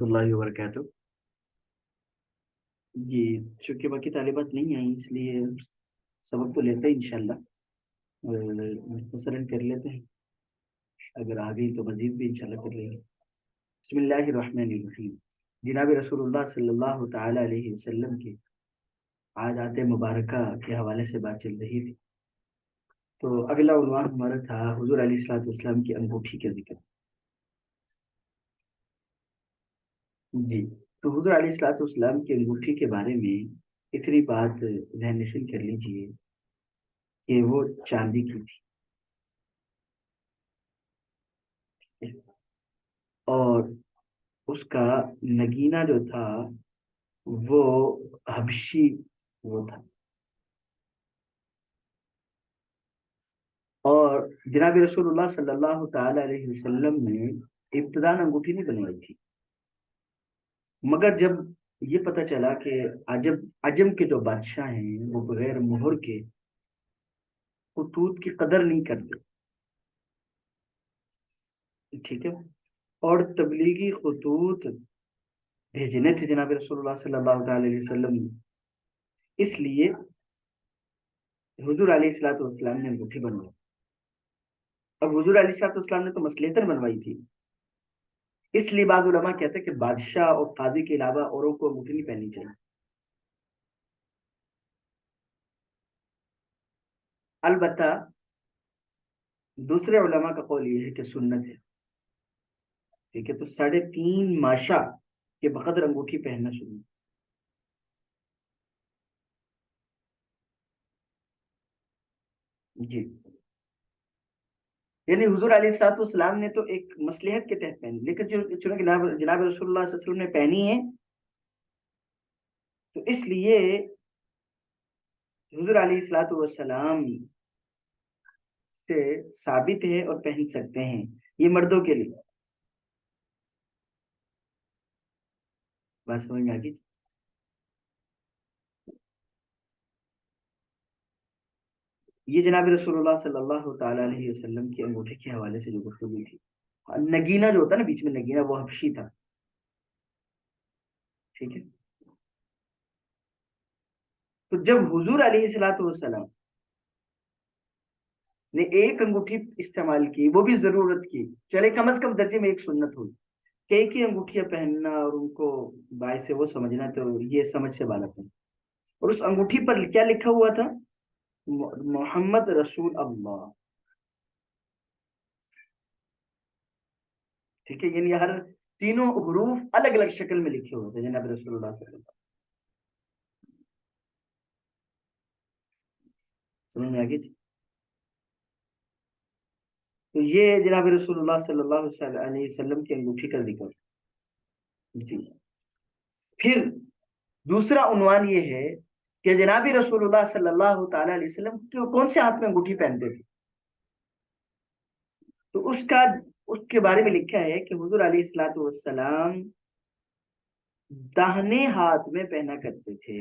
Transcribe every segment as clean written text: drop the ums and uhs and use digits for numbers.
اللہ وبرکاتہ۔ جی، چونکہ باقی طالبات نہیں آئیں اس لیے سبق تو لیتے ہیں انشاءاللہ، اور مختصراً کر لیتے ہیں، اگر آ گئی تو مزید بھی انشاءاللہ کر لیں گے۔ بسم اللہ الرحمن الرحیم۔ جناب رسول اللہ صلی اللہ تعالی علیہ وسلم کی عادات مبارکہ کے حوالے سے بات چل رہی تھی، تو اگلا عنوان ہمارا تھا حضور علیہ الصلوۃ والسلام کی انگوٹھی کا ذکر۔ جی، تو حضور علیہ الصلوۃ والسلام کی انگوٹھی کے بارے میں اتنی بات ذہن نشین کر لیجئے کہ وہ چاندی کی تھی، اور اس کا نگینہ جو تھا وہ حبشی وہ تھا، اور جناب رسول اللہ صلی اللہ تعالی علیہ وسلم نے ابتداء انگوٹھی نہیں بنوائی تھی، مگر جب یہ پتہ چلا کہ عجم کے جو بادشاہ ہیں وہ بغیر مہر کے خطوط کی قدر نہیں کرتے، ٹھیک ہے، اور تبلیغی خطوط بھیجنے تھے جناب رسول اللہ صلی اللہ تعالی علیہ وسلم نے، اس لیے حضور علیہ الصلوۃ والسلام نے انگوٹھی بنوائی۔ اب حضور علیہ الصلوۃ والسلام نے تو مصلحتاً بنوائی تھی، اس لیے بعض علماء کہتے ہیں کہ بادشاہ اور قاضی کے علاوہ اوروں کو انگوٹھی نہیں پہننی چاہیے۔ البتہ دوسرے علماء کا قول یہ ہے کہ سنت ہے، ٹھیک ہے، تو 3.5 ماشا کے بقدر انگوٹھی پہننا سنت۔ جی، یعنی حضور علیہ الصلوۃ والسلام نے تو ایک مصلحت کے تحت پہنی، لیکن چونکہ جناب رسول اللہ صلی اللہ علیہ وسلم نے پہنی ہے تو اس لیے حضور علیہ الصلوۃ والسلام سے ثابت ہے اور پہن سکتے ہیں، یہ مردوں کے لیے۔ بات سمجھ میں آ گئی؟ یہ جناب رسول اللہ صلی اللہ تعالی علیہ وسلم کی انگوٹھی کے حوالے سے جو گفتگو تھی، نگینہ جو ہوتا ہے نا بیچ میں نگینہ، وہ حبشی تھا، ٹھیک ہے۔ تو جب حضور علیہ الصلوۃ والسلام نے ایک انگوٹھی استعمال کی، وہ بھی ضرورت کی، چلے کم از کم درجے میں ایک سنت ہوئی، کہ ایک ہی انگوٹھیاں پہننا اور ان کو باعث وہ سمجھنا، تو یہ سمجھ سے بالا تھا۔ اور اس انگوٹھی پر کیا لکھا ہوا تھا؟ محمد رسول اللہ، ٹھیک ہے، یعنی ہر تینوں حروف الگ الگ شکل میں لکھے ہوئے تھے جناب رسول اللہ صلی اللہ علیہ وسلم۔ سمجھ میں آ گئی؟ تو یہ جناب رسول اللہ صلی اللہ علیہ وسلم کی انگوٹھی کا ذکر۔ جی، پھر دوسرا عنوان یہ ہے کہ جناب رسول اللہ صلی اللہ تعالی علیہ وسلم کون سے ہاتھ میں انگوٹھی پہنتے تھے؟ تو اس کے بارے میں لکھا ہے کہ حضور علیہ الصلوۃ والسلام داہنے ہاتھ میں پہنا کرتے تھے۔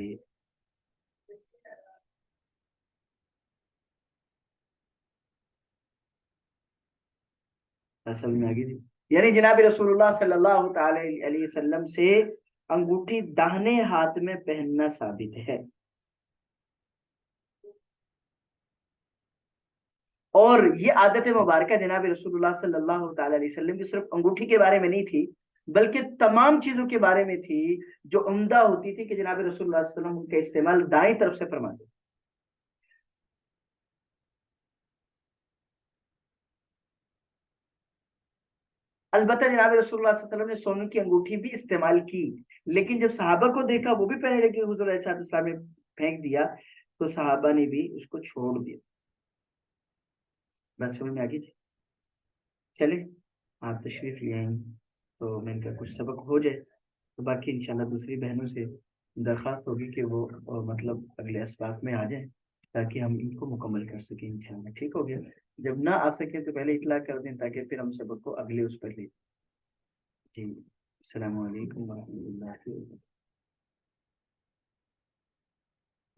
اصل میں آگے یعنی جناب رسول اللہ صلی اللہ تعالی علیہ وسلم سے انگوٹھی داہنے ہاتھ میں پہننا ثابت ہے، اور یہ عادت مبارکہ جناب رسول اللہ صلی اللہ تعالی علیہ وسلم کی صرف انگوٹھی کے بارے میں نہیں تھی، بلکہ تمام چیزوں کے بارے میں تھی جو عمدہ ہوتی تھی، کہ جناب رسول اللہ صلی اللہ علیہ وسلم ان کا استعمال دائیں طرف سے فرماتے۔ البتہ جناب رسول اللہ صلی اللہ علیہ وسلم نے سونے کی انگوٹھی بھی استعمال کی، لیکن جب صحابہ کو دیکھا وہ بھی پہنے لگے، حضور علیہ السلام نے پھینک دیا، تو صحابہ نے بھی اس کو چھوڑ دیا۔ بات سمجھ میں آ گئی؟ چلے آپ تشریف لے آئیں تو میں ان کا کچھ سبق ہو جائے، تو باقی انشاءاللہ دوسری بہنوں سے درخواست ہوگی کہ وہ مطلب اگلے اسباق میں آ جائیں، تاکہ ہم ان کو مکمل کر سکیں انشاءاللہ، ٹھیک ہو گیا؟ جب نہ آ سکے تو پہلے اطلاع کر دیں، تاکہ پھر ہم سبق کو اگلے اس پر لیں۔ جی، السلام علیکم ورحمۃ اللہ وبرکاتہ۔